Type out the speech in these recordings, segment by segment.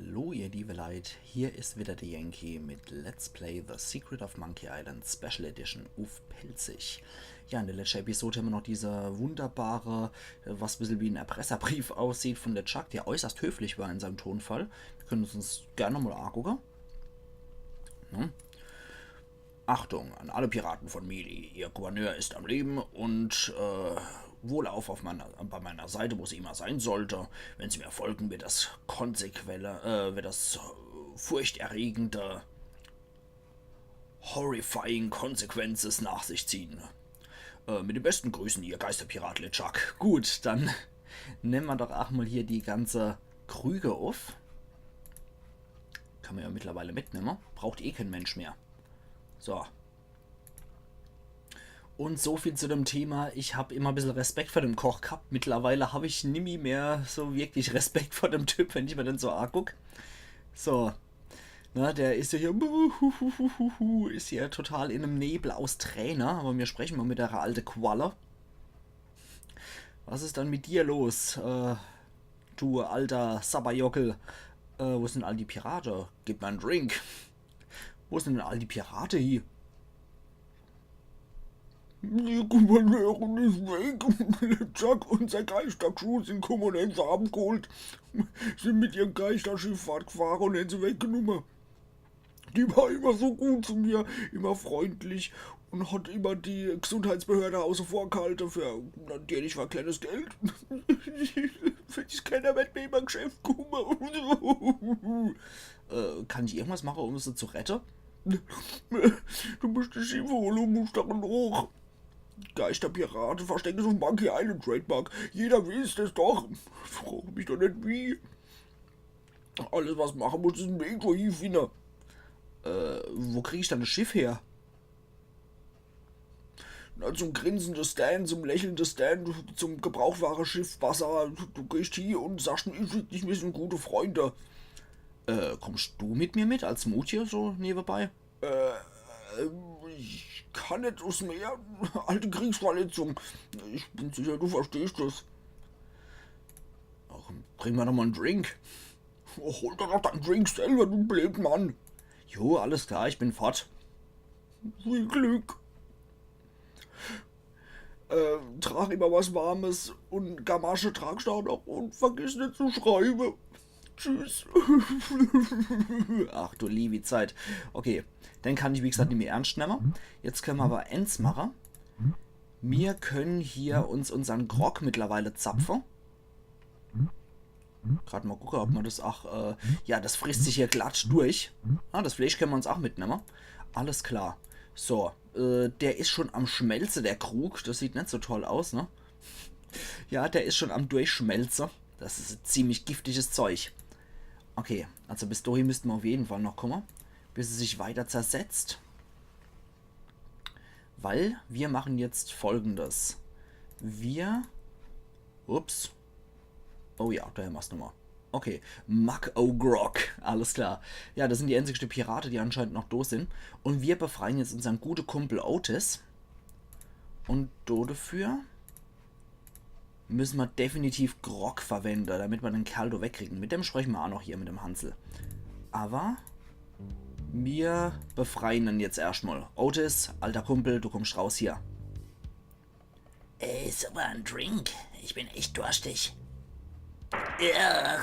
Hallo ihr liebe Leute, hier ist wieder der Yankee mit Let's Play The Secret of Monkey Island Special Edition auf Pelzig. Ja, in der letzten Episode haben wir noch dieser wunderbare, was ein bisschen wie ein Erpresserbrief aussieht von der Chuck, der äußerst höflich war in seinem Tonfall. Wir können uns gerne mal angucken. Hm? Achtung an alle Piraten von Mealy, ihr Gouverneur ist am Leben und wohlauf bei meiner Seite, wo sie immer sein sollte. Wenn sie mir folgen, wird das furchterregende, horrifying Consequences nach sich ziehen. Mit den besten Grüßen, ihr Geisterpirat LeChuck. Gut, dann nehmen wir doch auch mal hier die ganze Krüge auf. Kann man ja mittlerweile mitnehmen. Braucht eh kein Mensch mehr. So. Und so viel zu dem Thema. Ich habe immer ein bisschen Respekt vor dem Koch gehabt. Mittlerweile habe ich nimmer mehr so wirklich Respekt vor dem Typ, wenn ich mir den so angucke. So. Na, der ist ja hier. Ist hier total in einem Nebel aus Tränen. Aber wir sprechen mal mit der alte Qualle. Was ist dann mit dir los? Du alter Sabberjockel. Wo sind all die Piraten? Gib mir einen Drink. Wo sind denn all die Piraten hier? Die Gouverneurin ist weg. Chuck und sein Geistercrew sind gekommen und haben sie abgeholt. Sind mit ihrem Geisterschiff gefahren und haben sie weggenommen. Die war immer so gut zu mir, immer freundlich und hat immer die Gesundheitsbehörde außer vor gehalten für natürlich war kleines Geld. Wenn ich keiner mit mir im Geschäft komme. Kann ich irgendwas machen, um sie zu retten? Du musst die Schiffe holen und musst darin hoch. Geisterpiraten verstecken sich auf Monkey Island Trademark. Jeder weiß das doch. Frag mich doch nicht wie. Alles was machen muss, ist ein Weg wo ich finde. Wo kriege ich dann das Schiff her? Na, zum grinsenden Stan, zum lächelnden Stan, zum Gebrauchtware-Schiff Wasser. Du gehst hier und sagst mir, wir sind gute Freunde. Kommst du mit mir mit als Mut hier so nebenbei? Ich kann nicht aus Meer. Alte Kriegsverletzung. Ich bin sicher, du verstehst das. Ach, bring mir doch mal einen Drink. Oh, hol dir doch deinen Drink selber, du Blödmann. Jo, alles klar, ich bin fort. Viel Glück. Trag immer was Warmes und Gamasche tragst du auch noch und vergiss nicht zu schreiben. Tschüss. Ach du liebe Zeit. Okay, dann kann ich wie gesagt nicht mehr ernst nehmen. Jetzt können wir aber eins machen. Wir können hier uns unseren Grog mittlerweile zapfen. Gerade mal gucken, ob man das auch... ja, das frisst sich hier glatt durch. Ah, das Fleisch können wir uns auch mitnehmen. Alles klar. So, der ist schon am Schmelzen, der Krug. Das sieht nicht so toll aus, ne? Ja, der ist schon am Durchschmelzen. Das ist ziemlich giftiges Zeug. Okay, also bis dahin müssten wir auf jeden Fall noch kommen, bis es sich weiter zersetzt. Weil wir machen jetzt Folgendes. Ups. Oh ja, daher machst du mal. Okay, Muck O'Grog, alles klar. Ja, das sind die einzigsten Piraten, die anscheinend noch da sind. Und wir befreien jetzt unseren guten Kumpel Otis. Und dafür müssen wir definitiv Grog verwenden, damit wir den Kerl da wegkriegen. Mit dem sprechen wir auch noch hier, mit dem Hansel. Aber wir befreien ihn jetzt erstmal. Otis, alter Kumpel, du kommst raus hier. Ey, ist aber ein Drink. Ich bin echt durstig. Ja.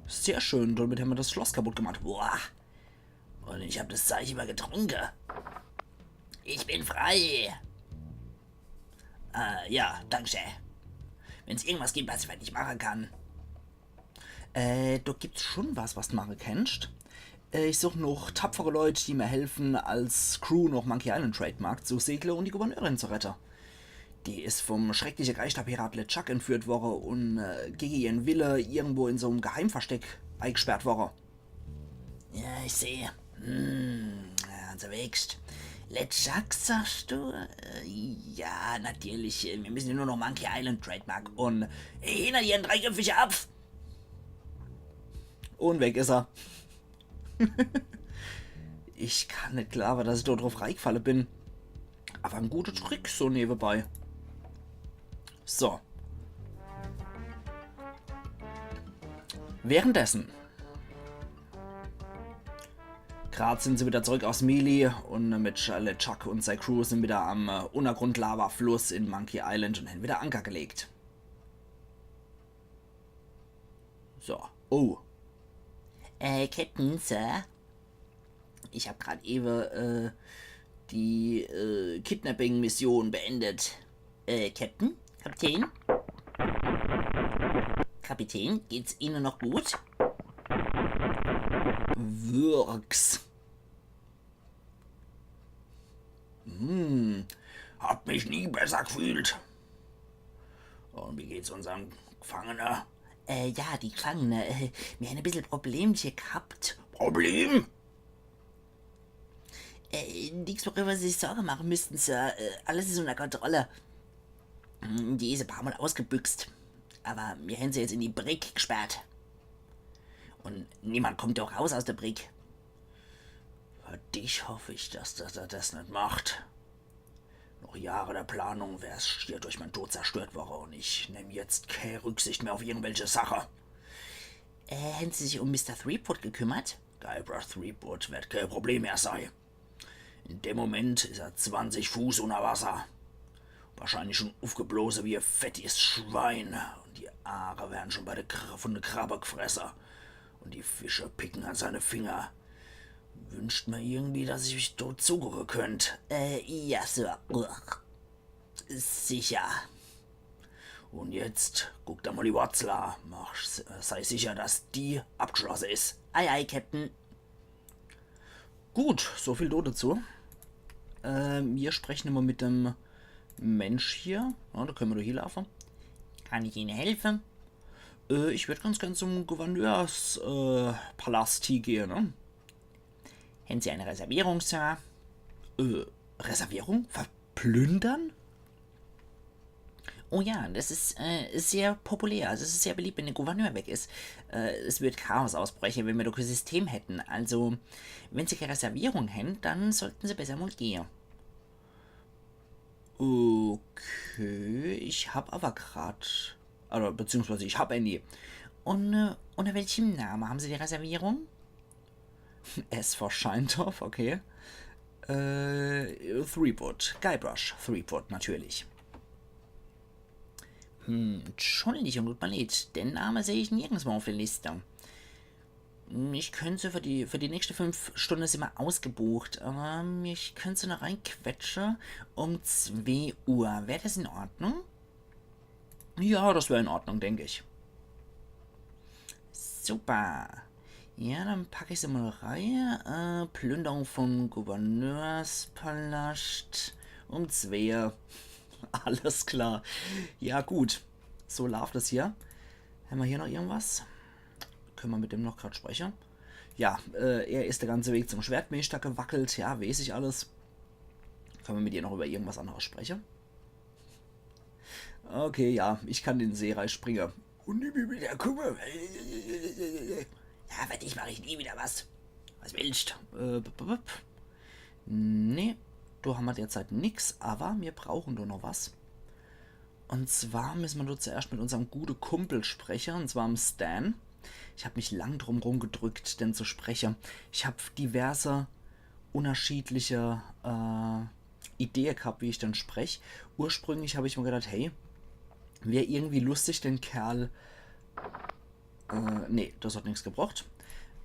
Sehr schön, damit haben wir das Schloss kaputt gemacht. Boah. Und ich habe das Zeug immer getrunken. Ich bin frei. Ja, danke schön. Wenn es irgendwas gibt, was ich nicht machen kann. Da gibt's schon was du machen kannst. Ich suche noch tapfere Leute, die mir helfen, als Crew noch Monkey Island Trademark zu segeln und die Gouverneurin zu retten. Die ist vom schrecklichen Geisterpirat LeChuck entführt worden und gegen ihren Wille irgendwo in so einem Geheimversteck eingesperrt worden. Ja, ich sehe. Unterwegs. LeChuck, sagst du? Ja, natürlich. Wir müssen ja nur noch Monkey Island Trademark. Und hinter dir ein dreiköpfiger Apf. Und weg ist er. Ich kann nicht glauben, dass ich da drauf reingefallen bin. Aber ein guter Trick so nebenbei. So. Währenddessen. Gerade sind sie wieder zurück aus Melee und mit LeChuck und seiner Crew sind wieder am Untergrund-Lava-Fluss in Monkey Island und haben wieder Anker gelegt. So. Oh. Captain, Sir? Ich habe gerade eben die Kidnapping-Mission beendet. Captain? Kapitän? Kapitän, geht's Ihnen noch gut? Wirks. Hab mich nie besser gefühlt. Und wie geht's unserem Gefangener? Ja, die Gefangene. Wir haben ein bisschen Problemchen gehabt. Problem? Nichts, worüber Sie sich Sorgen machen müssten, Sir. Alles ist unter Kontrolle. Die ist ein paar Mal ausgebüxt. Aber wir haben sie jetzt in die Brick gesperrt. Und niemand kommt auch raus aus der Brick. Für dich hoffe ich, dass er das nicht macht. Noch Jahre der Planung wär's schier durch mein Tod zerstört worden und ich nehme jetzt keine Rücksicht mehr auf irgendwelche Sache. Haben Sie sich um Mr. Threepwood gekümmert? Guybrush Threepwood wird kein Problem mehr sein. In dem Moment ist er 20 Fuß unter Wasser. Wahrscheinlich schon aufgeblasen wie ein fettes Schwein. Und die Aare werden schon von der Krabbe gefressen. Und die Fische picken an seine Finger. Wünscht mir irgendwie, dass ich mich dort zugehören könnte. Ja, Sir. Sicher. Und jetzt guck da mal die Watzler. Sei sicher, dass die abgeschlossen ist. Ei, ei, Captain. Gut, so viel dazu. Wir sprechen immer mit dem Mensch hier. Ja, da können wir doch hier laufen. Kann ich Ihnen helfen? Ich würde ganz gern zum Gouverneurspalast hier gehen, ne? Haben Sie eine Reservierung, Sir? Reservierung? Verplündern? Oh ja, das ist sehr populär. Also es ist sehr beliebt, wenn der Gouverneur weg ist. Es wird Chaos ausbrechen, wenn wir doch ein System hätten. Also, wenn Sie keine Reservierung haben, dann sollten Sie besser mal gehen. Okay, ich habe aber gerade... Also, beziehungsweise ich habe eine. Und unter welchem Namen haben Sie die Reservierung? S for Scheindorf, okay. Threepwood. Guybrush Threepwood, natürlich. Entschuldigung, tut mir leid. Den Namen sehe ich nirgends mal auf der Liste. Ich könnte für die nächsten 5 Stunden sind wir ausgebucht. Aber ich könnte noch reinquetschen um 2 Uhr. Wäre das in Ordnung? Ja, das wäre in Ordnung, denke ich. Super. Ja, dann packe ich sie mal rein. Plünderung vom Gouverneurspalast um 2. Alles klar. Ja, gut. So läuft es hier. Haben wir hier noch irgendwas? Können wir mit dem noch gerade sprechen? Ja, er ist der ganze Weg zum Schwertmeister gewackelt. Ja, weiß ich alles. Können wir mit ihr noch über irgendwas anderes sprechen? Okay, ja, ich kann den Seereich springen. Und ich will wieder gucken. Ja, für dich mache ich nie wieder was. Was willst Nee, da haben wir derzeit nichts, aber wir brauchen doch noch was. Und zwar müssen wir nur zuerst mit unserem guten Kumpel sprechen, und zwar am Stan. Ich habe mich lang drum rumgedrückt, denn zu sprechen. Ich habe diverse unterschiedliche Ideen gehabt, wie ich dann spreche. Ursprünglich habe ich mir gedacht, hey, wäre irgendwie lustig, den Kerl... nee, das hat nichts gebracht.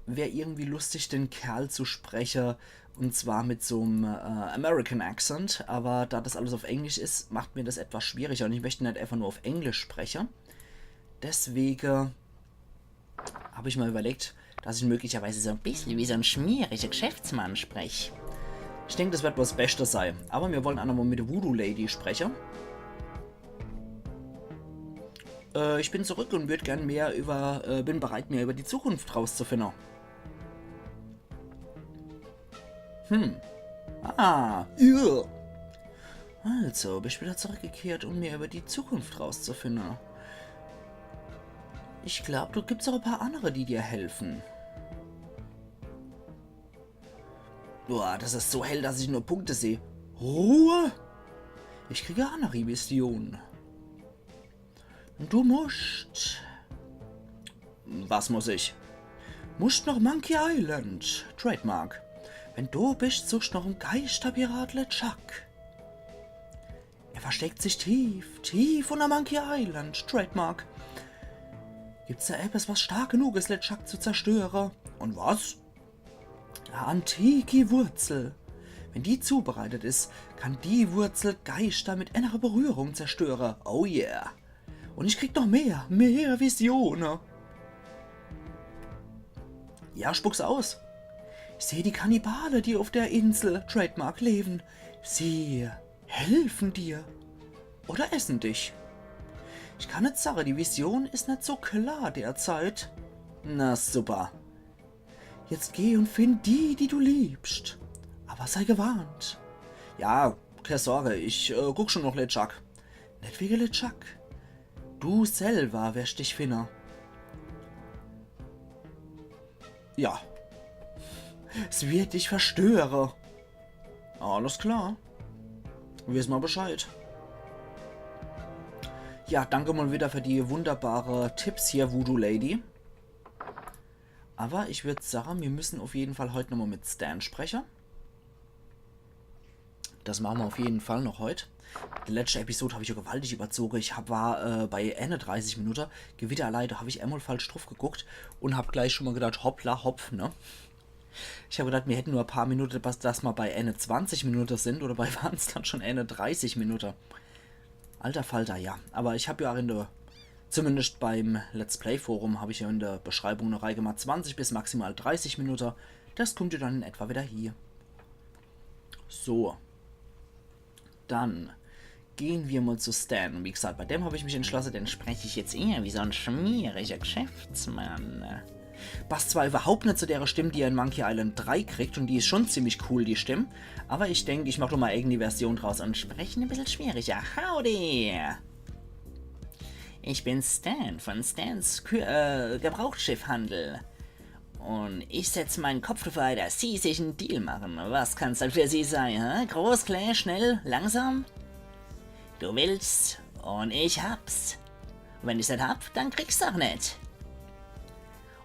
Wäre irgendwie lustig, den Kerl zu sprechen, und zwar mit so einem American Accent, aber da das alles auf Englisch ist, macht mir das etwas schwieriger und ich möchte nicht einfach nur auf Englisch sprechen. Deswegen habe ich mal überlegt, dass ich möglicherweise so ein bisschen wie so ein schmieriger Geschäftsmann spreche. Ich denke, das wird was Bestes sein, aber wir wollen auch noch mal mit der Voodoo Lady sprechen. Ich bin zurück und würde gern mehr bin bereit, mehr über die Zukunft rauszufinden. Ja. Also, bin ich wieder zurückgekehrt, um mehr über die Zukunft rauszufinden. Ich glaube, du gibt's auch ein paar andere, die dir helfen. Boah, das ist so hell, dass ich nur Punkte sehe. Ruhe! Ich kriege auch noch Visionen. Du musst Was muss ich? Musst noch Monkey Island. Trademark. Wenn du bist, suchst noch ein Geisterpirat LeChuck. Er versteckt sich tief, tief unter Monkey Island. Trademark. Gibt's da etwas, was stark genug ist, LeChuck zu zerstören? Und was? Eine antike Wurzel. Wenn die zubereitet ist, kann die Wurzel Geister mit innerer Berührung zerstören. Oh yeah. Und ich krieg noch mehr Visionen. Ja, spuck's aus. Ich sehe die Kannibale, die auf der Insel Trademark leben. Sie helfen dir. Oder essen dich. Ich kann nicht sagen, die Vision ist nicht so klar derzeit. Na super. Jetzt geh und find die, die du liebst. Aber sei gewarnt. Ja, keine Sorge, ich guck schon noch LeChuck. Nicht wegen LeChuck. Du selber wirst dich finden. Ja. Es wird dich verstören. Alles klar. Wissen wir Bescheid. Ja, danke mal wieder für die wunderbare Tipps hier, Voodoo Lady. Aber ich würde sagen, wir müssen auf jeden Fall heute nochmal mit Stan sprechen. Das machen wir auf jeden Fall noch heute. Die letzte Episode habe ich ja gewaltig überzogen. Ich war bei 31 Minuten. Gewitter allein, da habe ich einmal falsch drauf geguckt und habe gleich schon mal gedacht, hoppla, hopp, ne? Ich habe gedacht, wir hätten nur ein paar Minuten, bis das mal bei 20 Minuten sind. Oder bei waren es dann schon 30 Minuten. Alter Falter, ja. Aber ich habe ja auch in der, zumindest beim Let's Play Forum, habe ich ja in der Beschreibung eine Reihe gemacht, 20 bis maximal 30 Minuten. Das kommt ja dann in etwa wieder hier. So. Dann gehen wir mal zu Stan. Wie gesagt, bei dem habe ich mich entschlossen, den spreche ich jetzt eher wie so ein schmieriger Geschäftsmann. Passt zwar überhaupt nicht zu der Stimme, die er in Monkey Island 3 kriegt, und die ist schon ziemlich cool, die Stimme. Aber ich denke, ich mache doch mal irgendeine Version draus und spreche ein bisschen schwieriger. Howdy! Ich bin Stan von Stans Gebrauchsschiffhandel. Und ich setze meinen Kopf dafür, dass Sie sich einen Deal machen. Was kann's dann für Sie sein, hä? Groß, klein, schnell, langsam? Du willst und ich hab's. Und wenn ich's nicht hab, dann kriegst du auch nicht.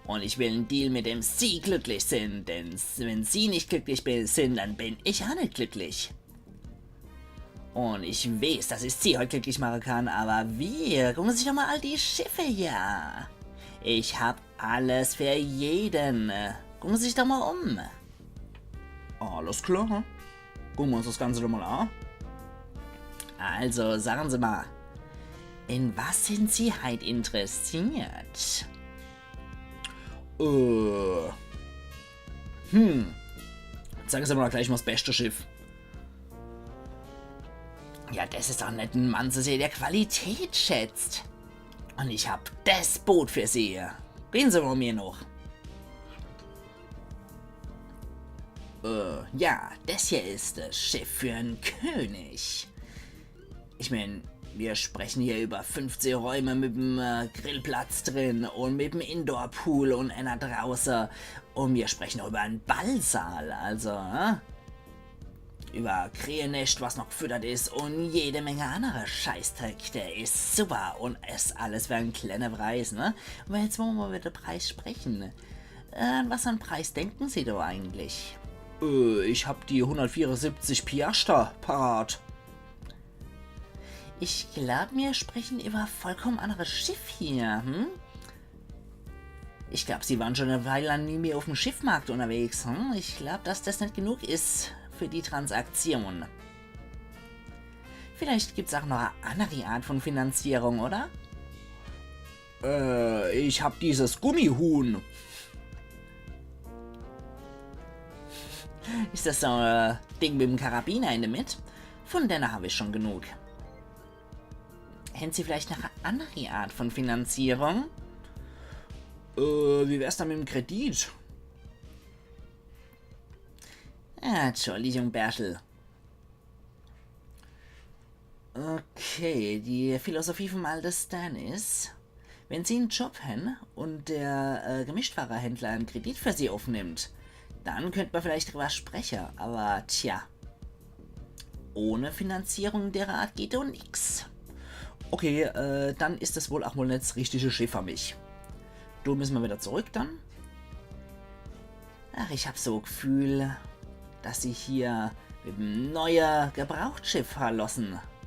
Und ich will einen Deal, mit dem Sie glücklich sind, denn wenn Sie nicht glücklich sind, dann bin ich auch nicht glücklich. Und ich weiß, dass ich Sie heute glücklich machen kann, aber wir, gucken Sie sich doch mal all die Schiffe hier. Ich hab alles für jeden. Gucken Sie sich doch mal um. Alles klar. Gucken wir uns das Ganze doch mal an. Also, sagen Sie mal, in was sind Sie halt interessiert? Zeigen Sie mir doch gleich mal das beste Schiff. Ja, das ist doch nicht ein Mann zu sehen, der Qualität schätzt. Und ich hab das Boot für Sie. Reden Sie mal mir noch. Ja, das hier ist das Schiff für einen König. Ich meine, wir sprechen hier über 15 Räume mit dem Grillplatz drin und mit dem Indoor-Pool und einer draußen. Und wir sprechen auch über einen Ballsaal, also, über Krähennest, was noch gefüttert ist und jede Menge anderer Scheißdreck. Der ist super und es alles für einen kleinen Preis, ne? Aber jetzt wollen wir über den Preis sprechen. Was für einen Preis denken Sie da eigentlich? Ich hab die 174 Piastra parat. Ich glaube, wir sprechen über ein vollkommen anderes Schiff hier, hm? Ich glaube, Sie waren schon eine Weile lang nie mehr auf dem Schiffmarkt unterwegs, hm? Ich glaube, dass das nicht genug ist für die Transaktion. Vielleicht gibt es auch noch eine andere Art von Finanzierung, oder? Ich hab dieses Gummihuhn. Ist das so ein Ding mit dem Karabiner in der Mitte? Von der habe ich schon genug. Hätten Sie vielleicht noch eine andere Art von Finanzierung? Wie wär's dann mit dem Kredit? Entschuldigung, Bertel. Okay, die Philosophie vom alten Stan ist, wenn Sie einen Job haben und der Gemischtwarenhändler einen Kredit für Sie aufnimmt, dann könnte man vielleicht drüber sprechen, aber tja, ohne Finanzierung der Art geht doch nix. Okay, dann ist das wohl auch mal nicht das richtige Schiff für mich. du müssen wir wieder zurück dann. Ach, ich habe so ein Gefühl, dass sie hier mit einem neuen Gebrauchtschiff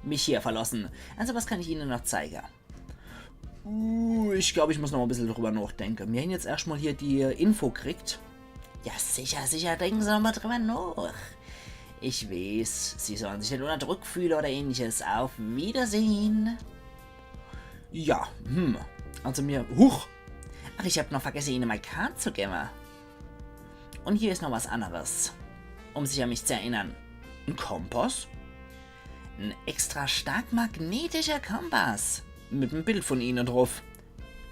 mich hier verlassen. Also was kann ich Ihnen noch zeigen? Ich glaube, ich muss noch ein bisschen drüber nachdenken. Wir haben jetzt erstmal hier die Info gekriegt. Ja, sicher, sicher, denken Sie noch mal drüber nach. Ich weiß, Sie sollen sich nicht unter Druck fühlen oder ähnliches. Auf Wiedersehen. Ja, also mir... Huch! Ach, ich habe noch vergessen, Ihnen meine Karte zu geben. Und hier ist noch was anderes, um sich an mich zu erinnern. Ein Kompass? Ein extra stark magnetischer Kompass. Mit einem Bild von Ihnen drauf.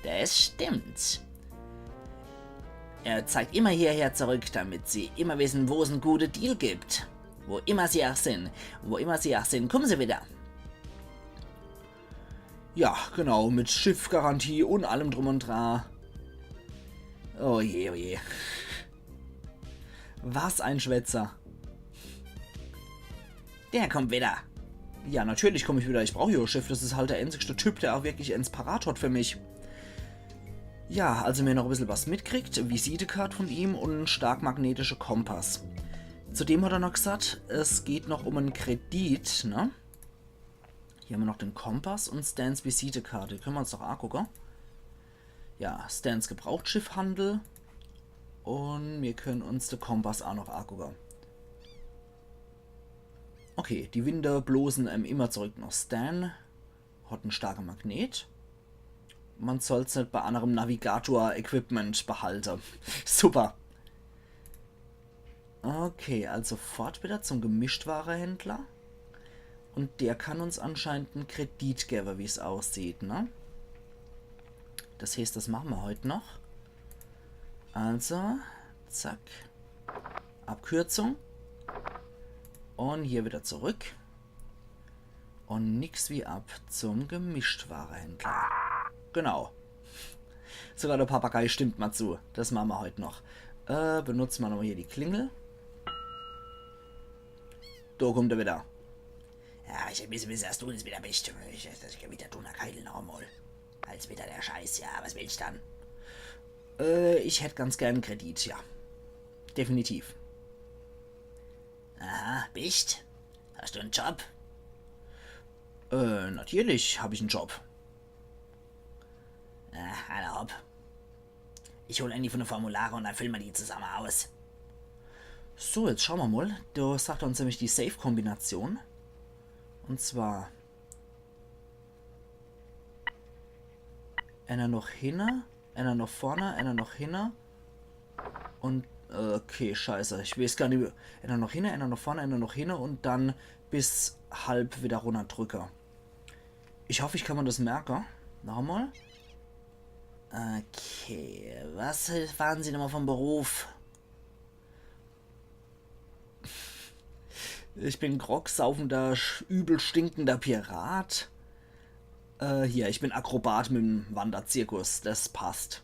Das stimmt. Er zeigt immer hierher zurück, damit Sie immer wissen, wo es einen guten Deal gibt. Wo immer Sie auch sind. Wo immer Sie auch sind, kommen Sie wieder. Ja, genau, mit Schiffgarantie und allem drum und dran. Oh je, oh je. Was ein Schwätzer. Der kommt wieder. Ja, natürlich komme ich wieder. Ich brauche Ihr Schiff. Das ist halt der einzigste Typ, der auch wirklich ins Parat hat für mich. Ja, also mir noch ein bisschen was mitkriegt. Visitekarte von ihm und einen stark magnetischer Kompass. Zudem hat er noch gesagt, es geht noch um einen Kredit, ne? Hier haben wir noch den Kompass und Stans Visitekarte. Können wir uns doch angucken. Ja, Stans Gebrauchtschiffhandel. Und wir können uns den Kompass auch noch angucken. Okay, die Winde bloßen immer zurück nach Stan. Hat einen starken Magnet. Man soll es nicht bei anderem Navigator-Equipment behalten. Super. Okay, also fort wieder zum Gemischtwarehändler. Und der kann uns anscheinend einen Kredit geben, wie es aussieht, ne? Das heißt, das machen wir heute noch. Also, zack. Abkürzung. Und hier wieder zurück. Und nix wie ab zum Gemischtwarehändler. Genau. Sogar der Papagei stimmt mal zu. Das machen wir heute noch. Benutzen wir nochmal hier die Klingel. Da kommt er wieder. Ja, ich weiß, dass du das wieder bist. Ich kann wieder tun, Keil noch mal. Als wieder der Scheiß, ja, was willst du dann? Ich hätte ganz gern einen Kredit, ja. Definitiv. Aha, bist? Hast du einen Job? Natürlich habe ich einen Job. Alle hopp. Ich hole Andy von den Formulare und dann füllen wir die zusammen aus. So, jetzt schauen wir mal. Da sagt er uns nämlich die Safe-Kombination. Und zwar... Einer noch hinne, einer noch vorne, einer noch hinne. Und... Okay, scheiße. Ich weiß gar nicht... Einer noch hinne, einer noch vorne, einer noch hinne und dann bis halb wieder runter drücke. Ich hoffe, ich kann mir das merken. Nochmal. Okay, was waren Sie nochmal vom Beruf? Ich bin grogsaufender, übel stinkender Pirat. Hier, ich bin Akrobat mit dem Wanderzirkus. Das passt.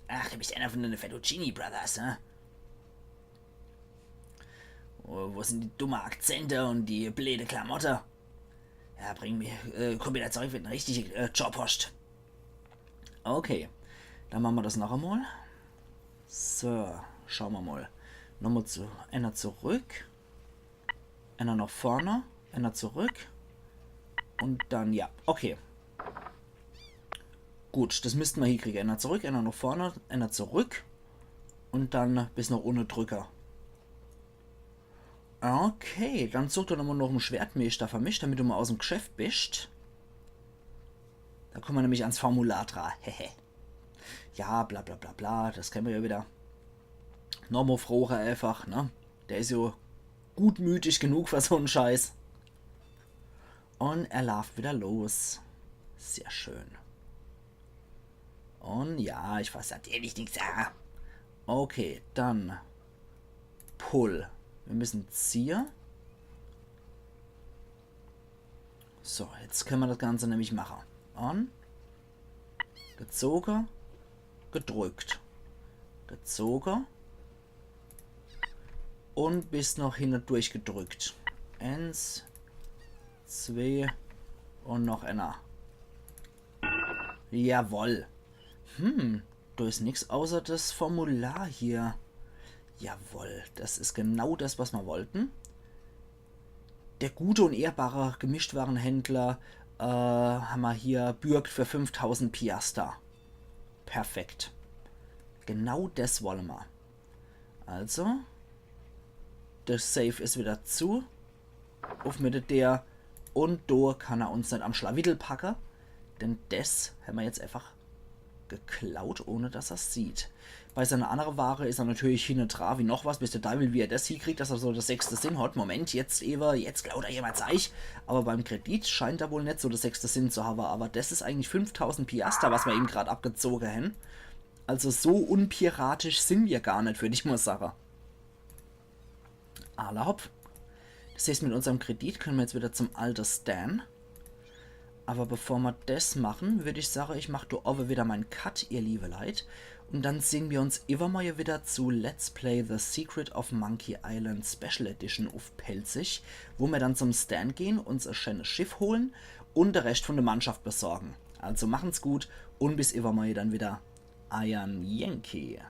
Ach, du bist einer von den Fettuccini Brothers, ne? Wo sind die dummen Akzente und die blöde Klamotte? Ja, komm wieder zurück, wenn du richtig Job hast. Okay, dann machen wir das noch einmal. So, schauen wir mal. Nochmal einer zurück. Einer nach vorne. Einer zurück. Und dann, ja, okay. Gut, das müssten wir hier kriegen. Einer zurück, einer nach vorne, einer zurück. Und dann bis nach unten drücken. Okay, dann sucht er nochmal noch einen Schwertmeister vermischt, damit du mal aus dem Geschäft bist. Da kommen wir nämlich ans Formular dran. Hehe. Ja, bla bla bla bla, das kennen wir ja wieder. Nochmal froher einfach, ne? Der ist ja gutmütig genug für so einen Scheiß. Und er läuft wieder los. Sehr schön. Und ja, ich weiß natürlich nichts. Okay, dann Pull. Wir müssen ziehen. So, jetzt können wir das Ganze nämlich machen. Und gezogen, gedrückt, gezogen und bis noch hinten durchgedrückt. 1, 2 und noch einer. Jawohl. Da ist nichts außer das Formular hier. Jawohl, das ist genau das, was wir wollten. Der gute und ehrbare Gemischtwarenhändler haben wir hier bürgt für 5000 Piaster. Perfekt. Genau das wollen wir. Also, der Safe ist wieder zu. Auf mit der. Und da kann er uns nicht am Schlawittel packen. Denn das haben wir jetzt einfach geklaut, ohne dass er es sieht. Bei seiner anderen Ware ist er natürlich hin und dran wie noch was, bis der Teufel, wie er das hier kriegt, dass er so das 6. Sinn hat. Moment, jetzt klaut er jemand Zeich. Aber beim Kredit scheint er wohl nicht so das 6. Sinn zu haben. Aber das ist eigentlich 5000 Piaster, was wir ihm gerade abgezogen haben. Also so unpiratisch sind wir gar nicht, würde ich mal sagen. Aller Hopf. Das heißt, mit unserem Kredit können wir jetzt wieder zum alten Stan. Aber bevor wir das machen, würde ich sagen, ich mache da oben wieder meinen Cut, ihr liebe Leute. Und dann sehen wir uns immer mal wieder zu Let's Play The Secret of Monkey Island Special Edition auf Pelzig, wo wir dann zum Stand gehen, uns ein schönes Schiff holen und den Rest von der Mannschaft besorgen. Also machen's gut und bis immer mal dann wieder Iron Yankee.